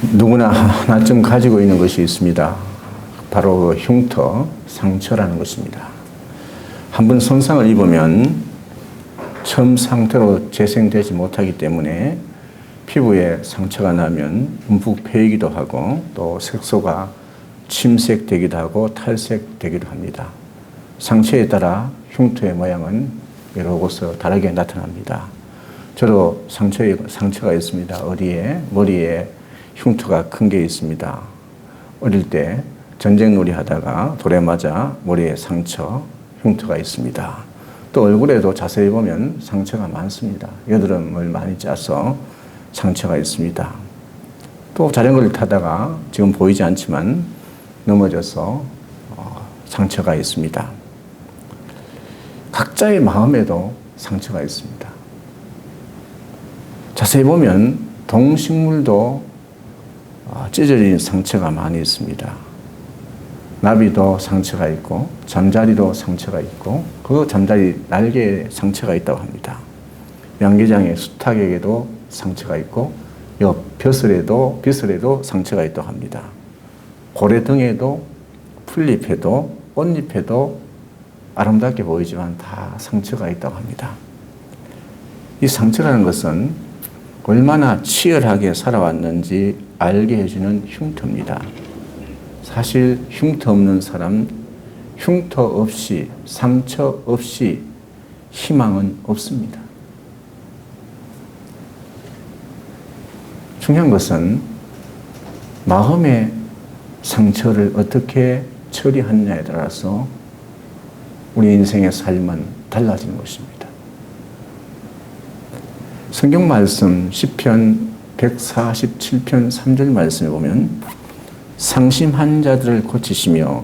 누구나 하나쯤 가지고 있는 것이 있습니다. 바로 그 흉터, 상처라는 것입니다. 한번 손상을 입으면 처음 상태로 재생되지 못하기 때문에 피부에 상처가 나면 움푹 패이기도 하고 또 색소가 침색되기도 하고 탈색되기도 합니다. 상처에 따라 흉터의 모양은 여러 곳에서 다르게 나타납니다. 저도 상처가 있습니다. 어디에? 머리에 흉터가 큰 게 있습니다. 어릴 때 전쟁놀이 하다가 돌에 맞아 머리에 상처, 흉터가 있습니다. 또 얼굴에도 자세히 보면 상처가 많습니다. 여드름을 많이 짜서 상처가 있습니다. 또 자전거를 타다가 지금 보이지 않지만 넘어져서 상처가 있습니다. 각자의 마음에도 상처가 있습니다. 자세히 보면 동식물도 찢어진 상처가 많이 있습니다. 나비도 상처가 있고 잠자리도 상처가 있고 그 잠자리 날개에 상처가 있다고 합니다. 양계장의 수탉에게도 상처가 있고 옆 벼슬에도 상처가 있다고 합니다. 고래 등에도 풀잎에도 꽃잎에도 아름답게 보이지만 다 상처가 있다고 합니다. 이 상처라는 것은 얼마나 치열하게 살아왔는지 알게 해주는 흉터입니다. 사실 흉터 없는 사람, 흉터 없이, 상처 없이 희망은 없습니다. 중요한 것은 마음의 상처를 어떻게 처리하느냐에 따라서 우리 인생의 삶은 달라지는 것입니다. 성경 말씀 시편 147편 3절 말씀에 보면 상심한 자들을 고치시며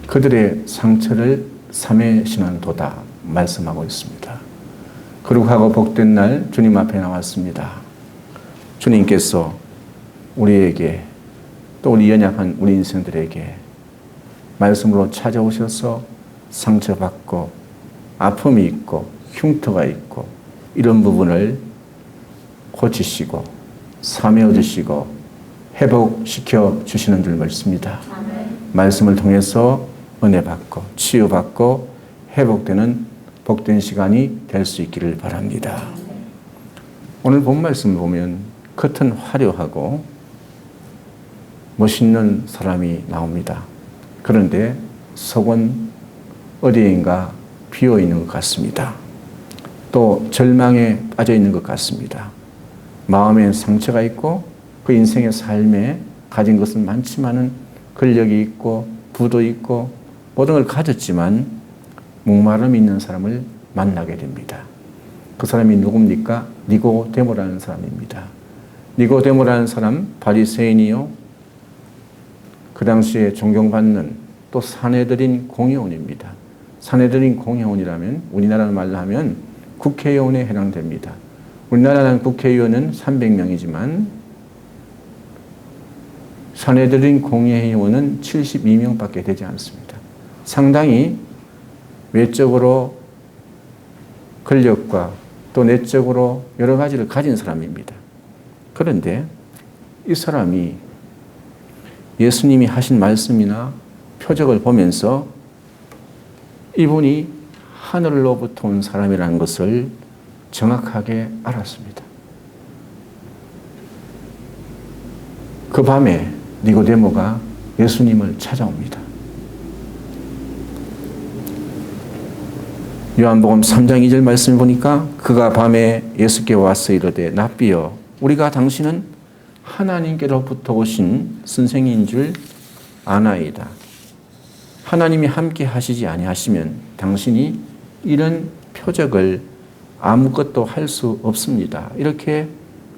그들의 상처를 삼으시는도다 말씀하고 있습니다. 거룩하고 복된 날 주님 앞에 나왔습니다. 주님께서 우리에게 또 우리 연약한 우리 인생들에게 말씀으로 찾아오셔서 상처받고 아픔이 있고 흉터가 있고 이런 부분을 고치시고 사매어 주시고 회복시켜 주시는 줄 믿습니다. 말씀을 통해서 은혜 받고 치유받고 회복되는 복된 시간이 될 수 있기를 바랍니다. 오늘 본 말씀을 보면 겉은 화려하고 멋있는 사람이 나옵니다. 그런데 속은 어디인가 비어 있는 것 같습니다. 또 절망에 빠져 있는 것 같습니다. 마음에 상처가 있고 그 인생의 삶에 가진 것은 많지만은 권력이 있고 부도 있고 모든 걸 가졌지만 목마름이 있는 사람을 만나게 됩니다. 그 사람이 누굽니까? 니고데모라는 사람입니다. 니고데모라는 사람 바리새인이요 그 당시에 존경받는 또 사내들인 공회원입니다. 사내들인 공회원이라면 우리나라 말로 하면 국회의원에 해당됩니다. 우리나라는 국회의원은 300명이지만 사내들인 공회의원은 72명밖에 되지 않습니다. 상당히 외적으로 권력과 또 내적으로 여러 가지를 가진 사람입니다. 그런데 이 사람이 예수님이 하신 말씀이나 표적을 보면서 이분이 하늘로부터 온 사람이라는 것을 정확하게 알았습니다. 그 밤에 니고데모가 예수님을 찾아옵니다. 요한복음 3장 2절 말씀을 보니까 그가 밤에 예수께 와서 이르되 랍비여 우리가 당신은 하나님께로부터 오신 선생인 줄 아나이다. 하나님이 함께 하시지 아니하시면 당신이 이런 표적을 아무것도 할 수 없습니다. 이렇게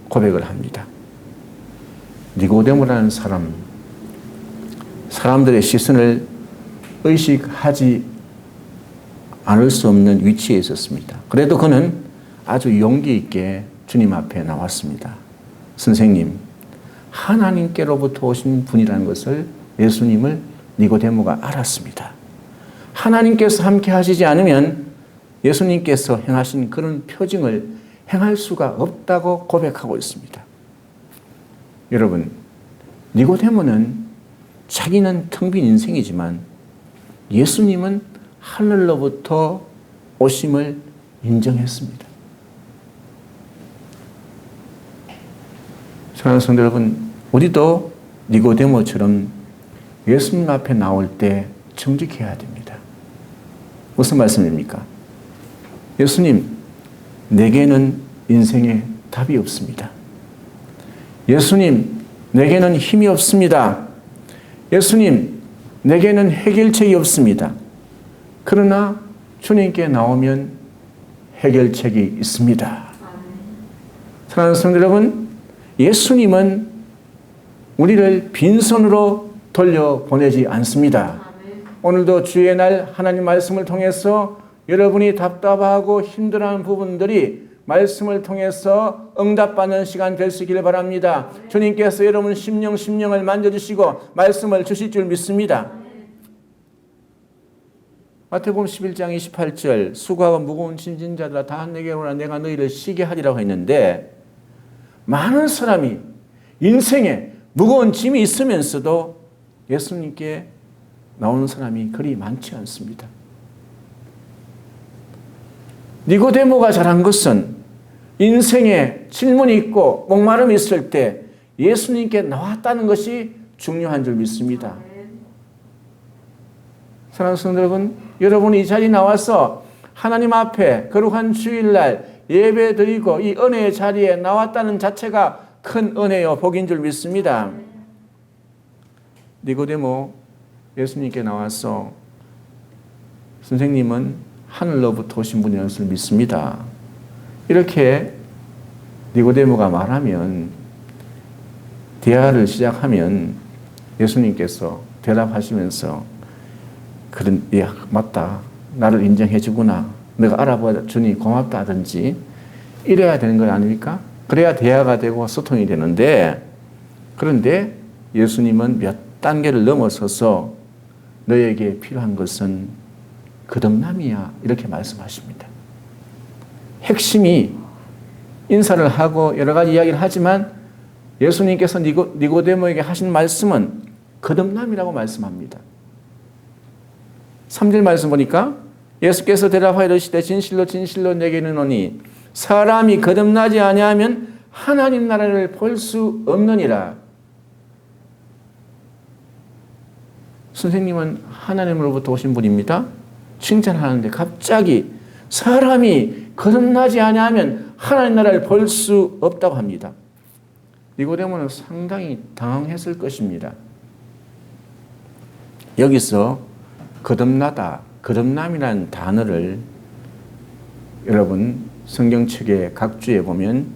고백을 합니다. 니고데모라는 사람, 사람들의 시선을 의식하지 않을 수 없는 위치에 있었습니다. 그래도 그는 아주 용기 있게 주님 앞에 나왔습니다. 선생님, 하나님께로부터 오신 분이라는 것을 예수님을 니고데모가 알았습니다. 하나님께서 함께 하시지 않으면 예수님께서 행하신 그런 표징을 행할 수가 없다고 고백하고 있습니다. 여러분, 니고데모는 자기는 텅 빈 인생이지만 예수님은 하늘로부터 오심을 인정했습니다. 사랑하는 성도 여러분, 우리도 니고데모처럼 예수님 앞에 나올 때 정직해야 됩니다. 무슨 말씀입니까? 예수님, 내게는 인생에 답이 없습니다. 예수님, 내게는 힘이 없습니다. 예수님, 내게는 해결책이 없습니다. 그러나 주님께 나오면 해결책이 있습니다. 사랑하는 성도 여러분, 예수님은 우리를 빈손으로 돌려보내지 않습니다. 오늘도 주의 날 하나님 말씀을 통해서 여러분이 답답하고 힘들어하는 부분들이 말씀을 통해서 응답받는 시간 될 수 있기를 바랍니다. 주님께서 여러분 심령을 만져주시고 말씀을 주실 줄 믿습니다. 마태복음 11장 28절 수고하고 무거운 짐진 자들아 다 내게로 오라 내가 너희를 쉬게 하리라고 했는데 많은 사람이 인생에 무거운 짐이 있으면서도 예수님께 나오는 사람이 그리 많지 않습니다. 니고데모가 잘한 것은 인생에 질문이 있고 목마름이 있을 때 예수님께 나왔다는 것이 중요한 줄 믿습니다. 사랑하는 성도 여러분, 여러분이 이 자리에 나와서 하나님 앞에 거룩한 주일날 예배 드리고 이 은혜의 자리에 나왔다는 자체가 큰 은혜요 복인 줄 믿습니다. 니고데모 예수님께 나와서 선생님은 하늘로부터 오신 분이라는 것을 믿습니다. 이렇게 니고데모가 말하면 대화를 시작하면 예수님께서 대답하시면서 그런 예 맞다 나를 인정해 주구나 내가 알아봐 주니 고맙다 하든지 이래야 되는 거 아닙니까? 그래야 대화가 되고 소통이 되는데 그런데 예수님은 몇 단계를 넘어서서 너에게 필요한 것은 거듭남이야 이렇게 말씀하십니다. 핵심이 인사를 하고 여러 가지 이야기를 하지만 예수님께서 니고데모에게 하신 말씀은 거듭남이라고 말씀합니다. 3절 말씀 보니까 예수께서 대답하여 이르시되 진실로 내게 이르노니 사람이 거듭나지 아니하면 하나님 나라를 볼 수 없느니라. 선생님은 하나님으로부터 오신 분입니다. 칭찬하는데 갑자기 사람이 거듭나지 아니하면 하나님 나라를 볼 수 없다고 합니다. 니고데모는 상당히 당황했을 것입니다. 여기서 거듭나다, 거듭남이라는 단어를 여러분 성경책의 각주에 보면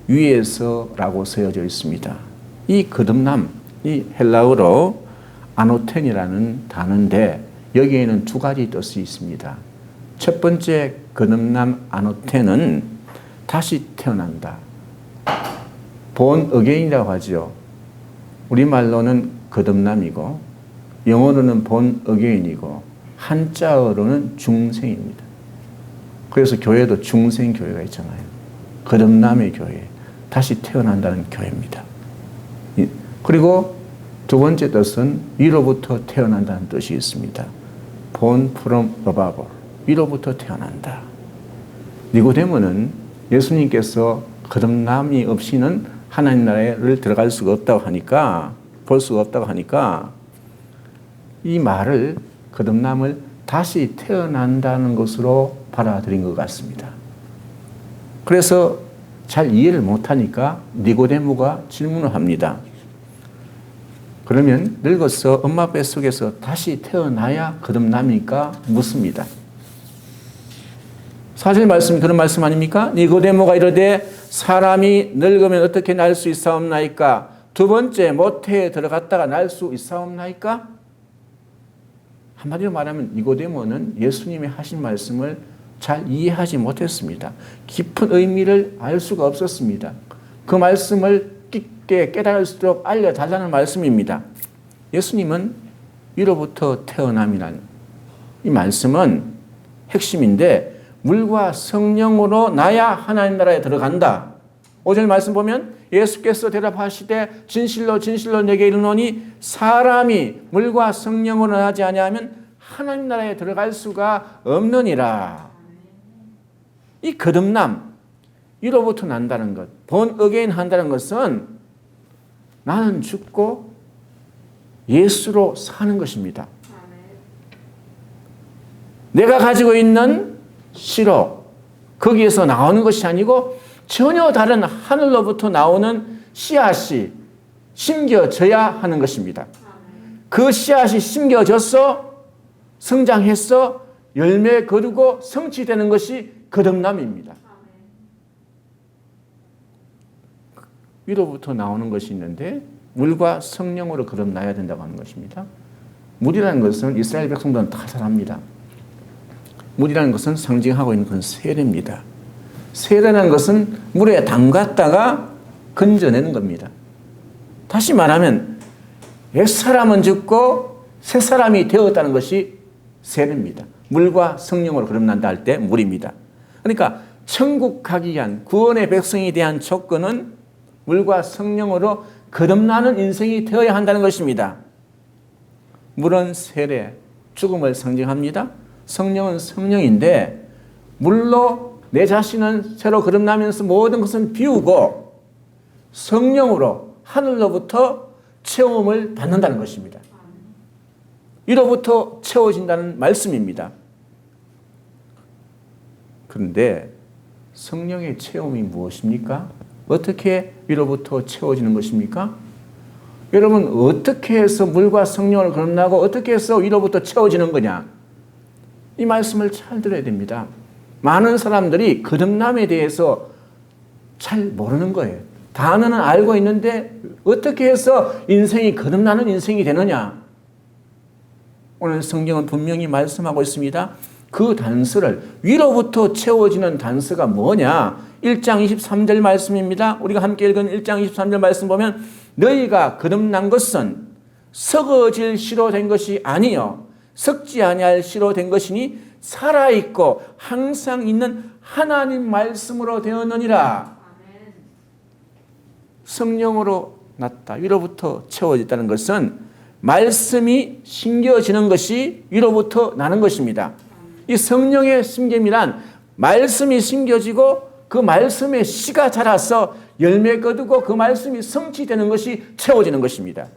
위에서라고 쓰여져 있습니다. 이 거듭남, 이 헬라어로 아노텐이라는 단어인데 여기에는 두 가지 뜻이 있습니다. 첫 번째 거듭남 아노텐은 다시 태어난다. 본 어게인이라고 하죠. 우리말로는 거듭남이고 영어로는 본 어게인이고 한자어로는 중생입니다. 그래서 교회도 중생교회가 있잖아요. 거듭남의 교회, 다시 태어난다는 교회입니다. 그리고 두 번째 뜻은 위로부터 태어난다는 뜻이 있습니다. Born from above, 위로부터 태어난다. 니고데모는 예수님께서 거듭남이 없이는 하나님 나라를 들어갈 수가 없다고 하니까, 볼 수가 없다고 하니까 이 말을 거듭남을 다시 태어난다는 것으로 받아들인 것 같습니다. 그래서 잘 이해를 못하니까 니고데모가 질문을 합니다. 그러면 늙어서 엄마 뱃속에서 다시 태어나야 거듭납니까? 묻습니다. 4절 말씀 그런 말씀 아닙니까? 니고데모가 이르되 사람이 늙으면 어떻게 날 수 있사옵나이까? 두 번째 모태에 들어갔다가 날 수 있사옵나이까? 한마디로 말하면 니고데모는 예수님이 하신 말씀을 잘 이해하지 못했습니다. 깊은 의미를 알 수가 없었습니다. 그 말씀을 깊게 깨달을 수 있도록 알려달라는 말씀입니다. 예수님은 위로부터 태어남이라는 이 말씀은 핵심인데 물과 성령으로 나야 하나님 나라에 들어간다. 5절 말씀 보면 예수께서 대답하시되 진실로 진실로 내게 이르노니 사람이 물과 성령으로 나지 아니하면 하나님 나라에 들어갈 수가 없느니라. 이 거듭남, 이로부터 난다는 것, 본 어게인 한다는 것은 나는 죽고 예수로 사는 것입니다. 내가 가지고 있는 시로 거기에서 나오는 것이 아니고 전혀 다른 하늘로부터 나오는 씨앗이 심겨져야 하는 것입니다. 그 씨앗이 심겨져서 성장해서 열매 거두고 성취되는 것이 거듭남입니다. 위로부터 나오는 것이 있는데 물과 성령으로 거듭나야 된다고 하는 것입니다. 물이라는 것은 이스라엘 백성들은 다 잘 압니다. 물이라는 것은 상징하고 있는 건 세례입니다. 세례라는 것은 물에 담갔다가 건져내는 겁니다. 다시 말하면 옛사람은 죽고 새사람이 되었다는 것이 세례입니다. 물과 성령으로 거듭난다 할 때 물입니다. 그러니까 천국 가기 위한 구원의 백성에 대한 조건은 물과 성령으로 거듭나는 인생이 되어야 한다는 것입니다. 물은 세례, 죽음을 상징합니다. 성령은 성령인데 물로 내 자신은 새로 거듭나면서 모든 것은 비우고 성령으로 하늘로부터 체험을 받는다는 것입니다. 이로부터 채워진다는 말씀입니다. 그런데 성령의 체험이 무엇입니까? 어떻게 위로부터 채워지는 것입니까? 여러분, 어떻게 해서 물과 성령을 거듭나고 어떻게 해서 위로부터 채워지는 거냐? 이 말씀을 잘 들어야 됩니다. 많은 사람들이 거듭남에 대해서 잘 모르는 거예요. 단어는 알고 있는데 어떻게 해서 인생이 거듭나는 인생이 되느냐? 오늘 성경은 분명히 말씀하고 있습니다. 그 단서를, 위로부터 채워지는 단서가 뭐냐? 1장 23절 말씀입니다. 우리가 함께 읽은 1장 23절 말씀 보면 너희가 거듭난 것은 썩어질 씨로 된 것이 아니요 썩지 아니할 씨로 된 것이니 살아있고 항상 있는 하나님 말씀으로 되었느니라. 성령으로 났다. 위로부터 채워졌다는 것은 말씀이 심겨지는 것이 위로부터 나는 것입니다. 이 성령의 심김이란 말씀이 심겨지고 그 말씀의 씨가 자라서 열매 거두고 그 말씀이 성취되는 것이 채워지는 것입니다.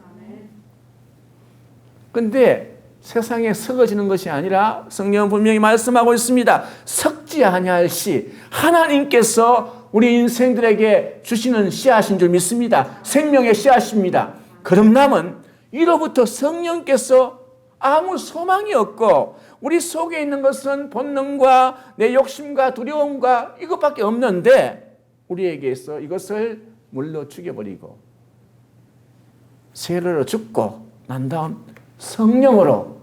그런데 세상에 썩어지는 것이 아니라 성경은 분명히 말씀하고 있습니다. 썩지 아니할 씨, 하나님께서 우리 인생들에게 주시는 씨앗인 줄 믿습니다. 생명의 씨앗입니다. 거듭남은 이로부터 성령께서 아무 소망이 없고 우리 속에 있는 것은 본능과 내 욕심과 두려움과 이것밖에 없는데 우리에게서 이것을 물로 죽여버리고 세례로 죽고 난 다음 성령으로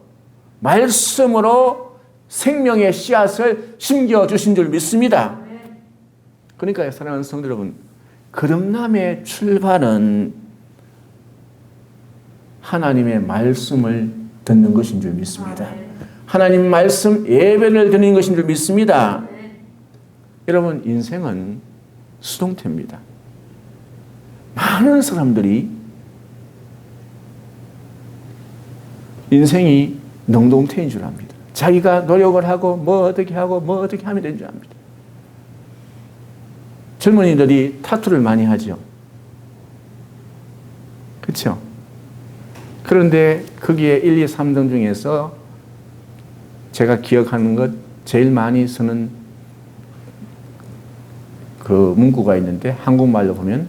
말씀으로 생명의 씨앗을 심겨주신 줄 믿습니다. 그러니까 사랑하는 성도 여러분, 거듭남의 출발은 하나님의 말씀을 듣는 것인 줄 믿습니다. 하나님 말씀 예배를 드리는 것인 줄 믿습니다. 여러분, 인생은 수동태입니다. 많은 사람들이 인생이 능동태인 줄 압니다. 자기가 노력을 하고 뭐 어떻게 하면 되는 줄 압니다. 젊은이들이 타투를 많이 하죠. 그렇죠? 그런데 거기에 1, 2, 3등 중에서 제가 기억하는 것 제일 많이 쓰는 그 문구가 있는데 한국말로 보면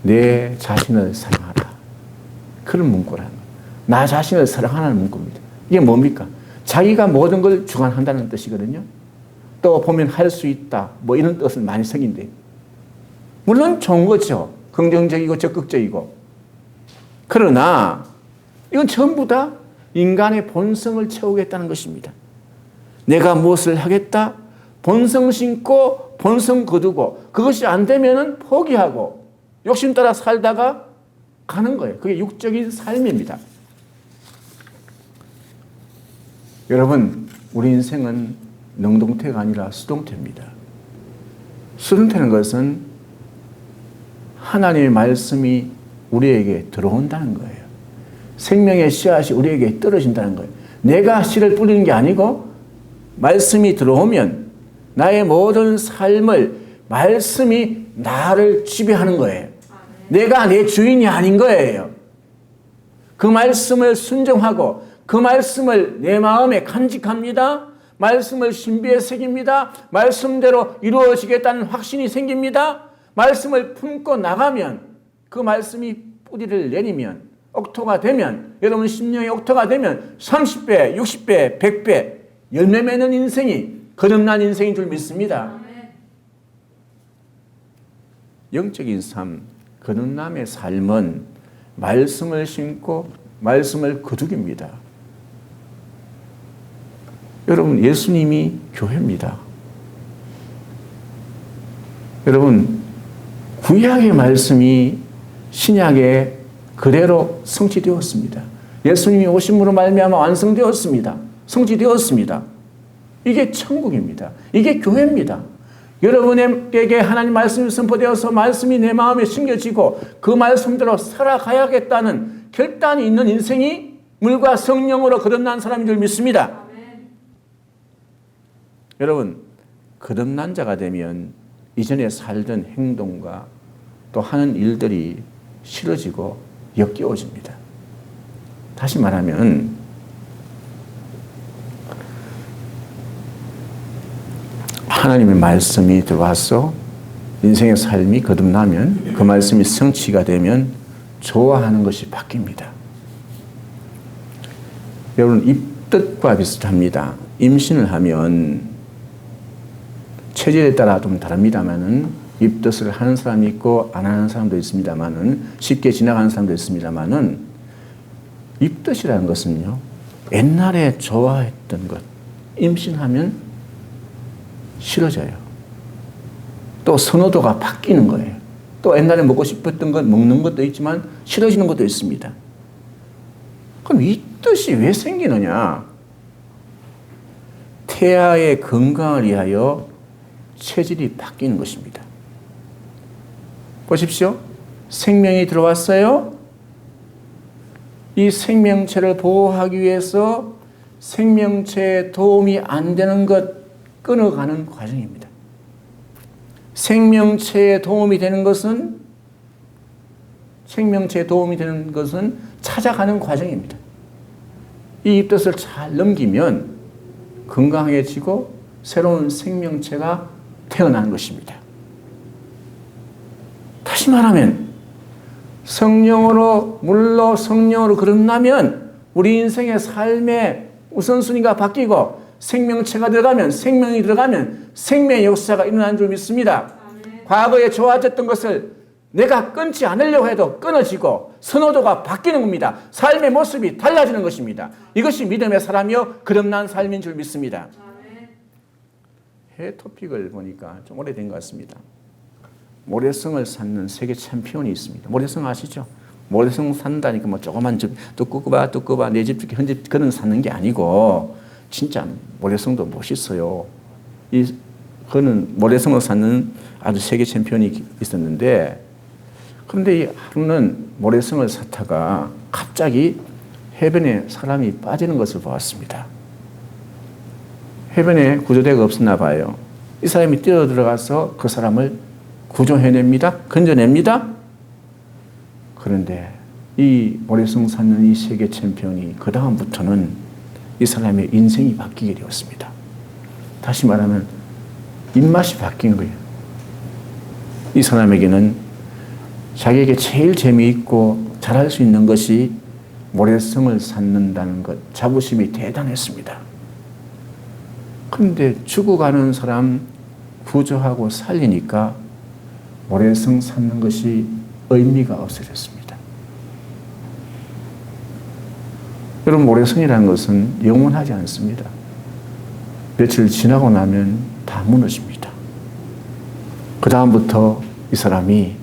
내 자신을 사랑하라. 그런 문구라는 거예요. 나 자신을 사랑하라는 문구입니다. 이게 뭡니까? 자기가 모든 걸 주관한다는 뜻이거든요. 또 보면 할 수 있다. 뭐 이런 뜻은 많이 생긴데. 물론 좋은 거죠. 긍정적이고 적극적이고. 그러나 이건 전부 다 인간의 본성을 채우겠다는 것입니다. 내가 무엇을 하겠다? 본성 심고 본성 거두고 그것이 안 되면은 포기하고 욕심 따라 살다가 가는 거예요. 그게 육적인 삶입니다. 여러분, 우리 인생은 능동태가 아니라 수동태입니다. 수동태는 것은 하나님의 말씀이 우리에게 들어온다는 거예요. 생명의 씨앗이 우리에게 떨어진다는 거예요. 내가 씨를 뿌리는 게 아니고 말씀이 들어오면 나의 모든 삶을 말씀이 나를 지배하는 거예요. 내가 내 주인이 아닌 거예요. 그 말씀을 순종하고 그 말씀을 내 마음에 간직합니다. 말씀을 신비에 새깁니다. 말씀대로 이루어지겠다는 확신이 생깁니다. 말씀을 품고 나가면 그 말씀이 뿌리를 내리면 옥토가 되면 여러분 심령의 옥토가 되면 30배, 60배, 100배 열매 맺는 인생이 거듭난 인생인 줄 믿습니다. 영적인 삶, 거듭남의 삶은 말씀을 심고 말씀을 거두깁니다. 여러분 예수님이 교회입니다. 여러분 구약의 말씀이 신약에 그대로 성취되었습니다. 예수님이 오심으로 말미암아 완성되었습니다. 성취되었습니다. 이게 천국입니다. 이게 교회입니다. 여러분에게 하나님 말씀이 선포되어서 말씀이 내 마음에 심겨지고 그 말씀대로 살아가야겠다는 결단이 있는 인생이 물과 성령으로 거듭난 사람인 줄 믿습니다. 아멘. 여러분 거듭난 자가 되면 이전에 살던 행동과 또 하는 일들이 싫어지고 역겨워집니다. 다시 말하면 하나님의 말씀이 들어와서 인생의 삶이 거듭나면 그 말씀이 성취가 되면 좋아하는 것이 바뀝니다. 여러분 입덧과 비슷합니다. 임신을 하면 체질에 따라 좀 다릅니다만은 입덧을 하는 사람이 있고 안 하는 사람도 있습니다만은 쉽게 지나가는 사람도 있습니다만은 입덧이라는 것은요 옛날에 좋아했던 것 임신하면 싫어져요. 또 선호도가 바뀌는 거예요. 또 옛날에 먹고 싶었던 것 먹는 것도 있지만 싫어지는 것도 있습니다. 그럼 이 뜻이 왜 생기느냐? 태아의 건강을 위하여 체질이 바뀌는 것입니다. 보십시오. 생명이 들어왔어요. 이 생명체를 보호하기 위해서 생명체에 도움이 안 되는 것 끊어가는 과정입니다. 생명체에 도움이 되는 것은 찾아가는 과정입니다. 이 입덧을 잘 넘기면 건강해지고 새로운 생명체가 태어나는 것입니다. 다시 말하면 성령으로 물로 성령으로 거듭나면 우리 인생의 삶의 우선순위가 바뀌고 생명체가 들어가면 생명이 들어가면 생명의 역사가 일어나는 줄 믿습니다. 아멘. 과거에 좋아졌던 것을 내가 끊지 않으려고 해도 끊어지고 선호도가 바뀌는 겁니다. 삶의 모습이 달라지는 것입니다. 이것이 믿음의 사람이요 거듭난 삶인 줄 믿습니다. 아멘. 해 토픽을 보니까 좀 오래된 것 같습니다. 모래성을 쌓는 세계 챔피언이 있습니다. 모래성 아시죠? 모래성 산다니까 뭐 조그만 집 두꺼봐 내 집 현집 그런 사는 게 아니고 진짜 모래성도 멋있어요. 그는 모래성을 쌓는 아주 세계 챔피언이 있었는데 그런데 이 하루는 모래성을 쌓다가 갑자기 해변에 사람이 빠지는 것을 보았습니다. 해변에 구조대가 없었나 봐요. 이 사람이 뛰어 들어가서 그 사람을 구조해냅니다. 건져냅니다. 그런데 이 모래성 쌓는 이 세계 챔피언이 그 다음부터는 이 사람의 인생이 바뀌게 되었습니다. 다시 말하면 입맛이 바뀐 거예요. 이 사람에게는 자기에게 제일 재미있고 잘할 수 있는 것이 모래성을 쌓는다는 것, 자부심이 대단했습니다. 그런데 죽어가는 사람 구조하고 살리니까 모래성 쌓는 것이 의미가 없어졌습니다. 여러분 모래성이라는 것은 영원하지 않습니다. 며칠 지나고 나면 다 무너집니다. 그 다음부터 이 사람이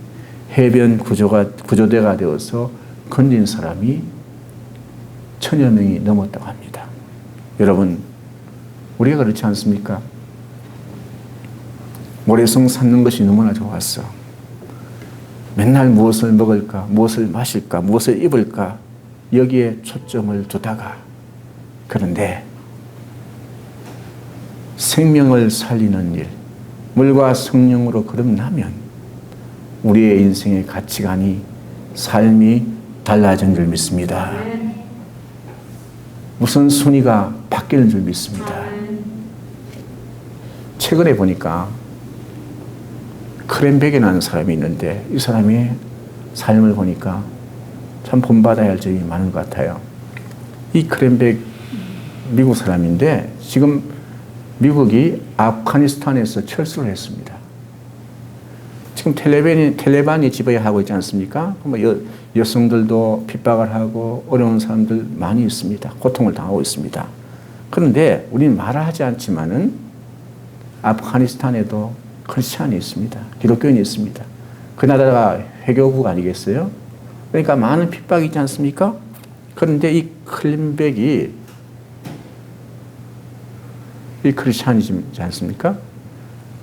해변 구조대가 되어서 건진 사람이 1000여 명이 넘었다고 합니다. 여러분 우리가 그렇지 않습니까? 모래성 쌓는 것이 너무나 좋았어. 맨날 무엇을 먹을까, 무엇을 마실까, 무엇을 입을까 여기에 초점을 두다가 그런데 생명을 살리는 일, 물과 성령으로 거듭나면 우리의 인생의 가치관이 삶이 달라진 줄 믿습니다. 우선 순위가 바뀌는 줄 믿습니다. 최근에 보니까 크렌백이라는 사람이 있는데 이 사람의 삶을 보니까 참 본받아야 할 점이 많은 것 같아요. 이 크렌백 미국 사람인데 지금 미국이 아프가니스탄에서 철수를 했습니다. 지금 텔레반이 지배하고 있지 않습니까? 여성들도 핍박을 하고 어려운 사람들 많이 있습니다. 고통을 당하고 있습니다. 그런데 우리는 말하지 않지만은 아프가니스탄에도 크리스찬이 있습니다. 기독교인이 있습니다. 그 나라가 회교국 아니겠어요? 그러니까 많은 핍박이 있지 않습니까? 그런데 이 클린백이 이 크리스찬이지 않습니까?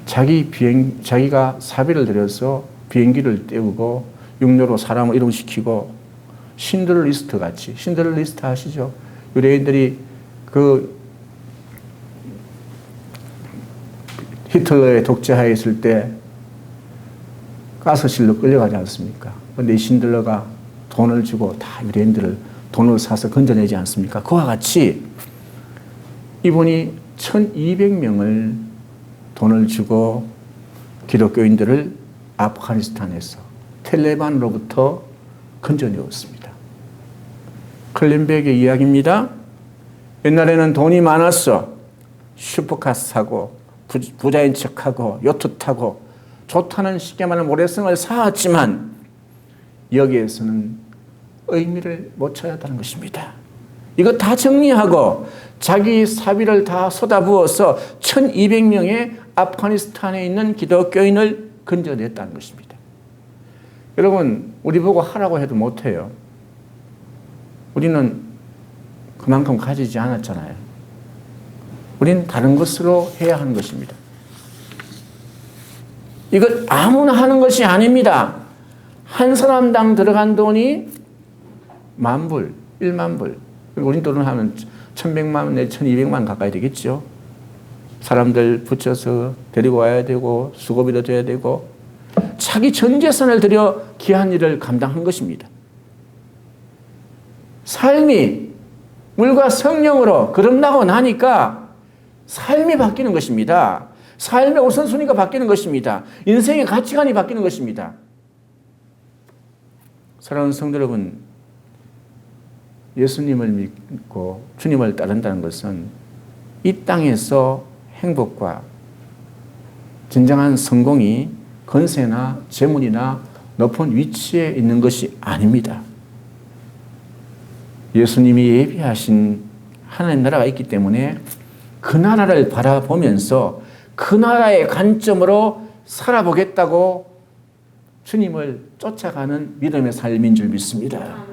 자기가 사비를 들여서 비행기를 띄우고 육로로 사람을 이동시키고 신들리스트 같이, 신들리스트 아시죠? 유대인들이 그 히틀러의 독재하에 있을 때 가스실로 끌려가지 않습니까? 그런데 이 신들러가 돈을 주고 다 유대인들을 돈을 사서 건져내지 않습니까? 그와 같이 이분이 1200명을 돈을 주고 기독교인들을 아프가니스탄에서 텔레반으로부터 건져내었습니다. 클린백의 이야기입니다. 옛날에는 돈이 많았어. 슈퍼카 사고 부자인 척하고 요트 타고 좋다는 쉽게 말하는 모래성을 쌓았지만 여기에서는 의미를 못 찾았다는 것입니다. 이거 다 정리하고 자기 사비를 다 쏟아부어서 1200명의 아프가니스탄에 있는 기독교인을 건져냈다는 것입니다. 여러분, 우리 보고 하라고 해도 못해요. 우리는 그만큼 가지지 않았잖아요. 우리는 다른 것으로 해야 하는 것입니다. 이걸 아무나 하는 것이 아닙니다. 한 사람당 들어간 돈이 10,000불, 10,000불. 우리 돈을 하면 1,100만 내지 1,200만 가까이 되겠죠. 사람들 붙여서 데리고 와야 되고 수고비도 줘야 되고 자기 전 재산을 들여 귀한 일을 감당한 것입니다. 삶이 물과 성령으로 거듭나고 나니까 삶이 바뀌는 것입니다. 삶의 우선순위가 바뀌는 것입니다. 인생의 가치관이 바뀌는 것입니다. 사랑하는 성도 여러분, 예수님을 믿고 주님을 따른다는 것은 이 땅에서 행복과 진정한 성공이 건세나 재물이나 높은 위치에 있는 것이 아닙니다. 예수님이 예비하신 하나님 나라가 있기 때문에 그 나라를 바라보면서 그 나라의 관점으로 살아보겠다고 주님을 쫓아가는 믿음의 삶인 줄 믿습니다.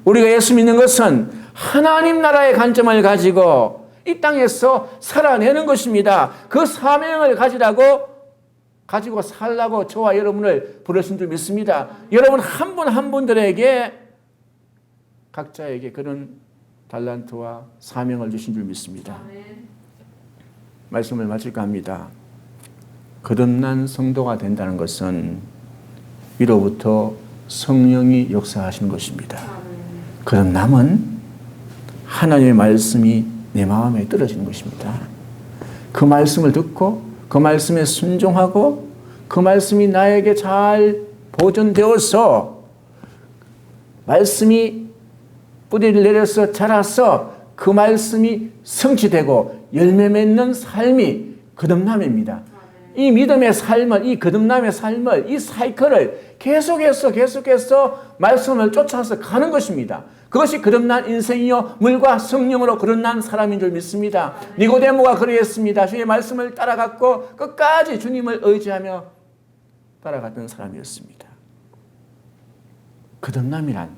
우리가 예수 믿는 것은 하나님 나라의 관점을 가지고 이 땅에서 살아내는 것입니다. 그 사명을 가지고 살라고 저와 여러분을 부르신 줄 믿습니다. 여러분 한 분 한 분들에게 각자에게 그런 달란트와 사명을 주신 줄 믿습니다. 말씀을 마칠까 합니다. 거듭난 성도가 된다는 것은 위로부터 성령이 역사하시는 것입니다. 거듭남은 하나님의 말씀이 내 마음에 떨어지는 것입니다. 그 말씀을 듣고 그 말씀에 순종하고 그 말씀이 나에게 잘 보존되어서 말씀이 뿌리를 내려서 자라서 그 말씀이 성취되고 열매 맺는 삶이 거듭남입니다. 이 믿음의 삶을, 이 거듭남의 삶을, 이 사이클을 계속해서 말씀을 쫓아서 가는 것입니다. 그것이 거듭난 인생이요 물과 성령으로 거듭난 사람인 줄 믿습니다. 니고데모가 그러했습니다. 주의 말씀을 따라갔고 끝까지 주님을 의지하며 따라갔던 사람이었습니다. 거듭남이란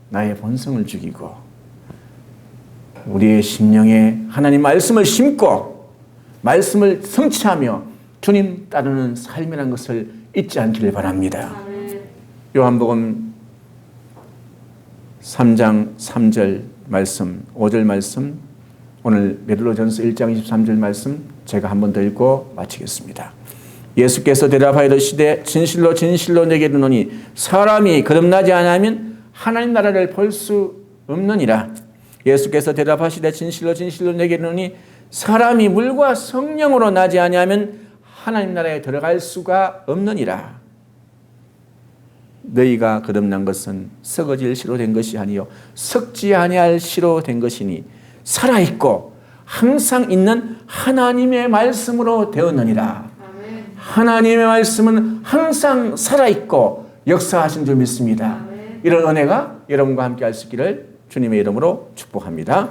나의 본성을 죽이고 우리의 심령에 하나님 말씀을 심고 말씀을 성취하며 주님 따르는 삶이라는 것을 잊지 않기를 바랍니다. 아멘. 요한복음 3장 3절 말씀, 5절 말씀, 오늘 베드로전서 1장 23절 말씀 제가 한 번 더 읽고 마치겠습니다. 예수께서 대답하여 이르시되 진실로 진실로 내게 이르노니 사람이 거듭나지 아니하면 하나님 나라를 볼 수 없느니라. 예수께서 대답하시되 진실로 진실로 내게 이르노니 사람이 물과 성령으로 나지 아니하면 하나님 나라에 들어갈 수가 없느니라. 너희가 거듭난 것은 썩어질 씨로 된 것이 아니요 썩지 아니할 씨로 된 것이니 살아있고 항상 있는 하나님의 말씀으로 되었느니라. 아멘. 하나님의 말씀은 항상 살아있고 역사하신 줄 믿습니다. 아멘. 이런 은혜가 여러분과 함께 할 수 있기를 주님의 이름으로 축복합니다.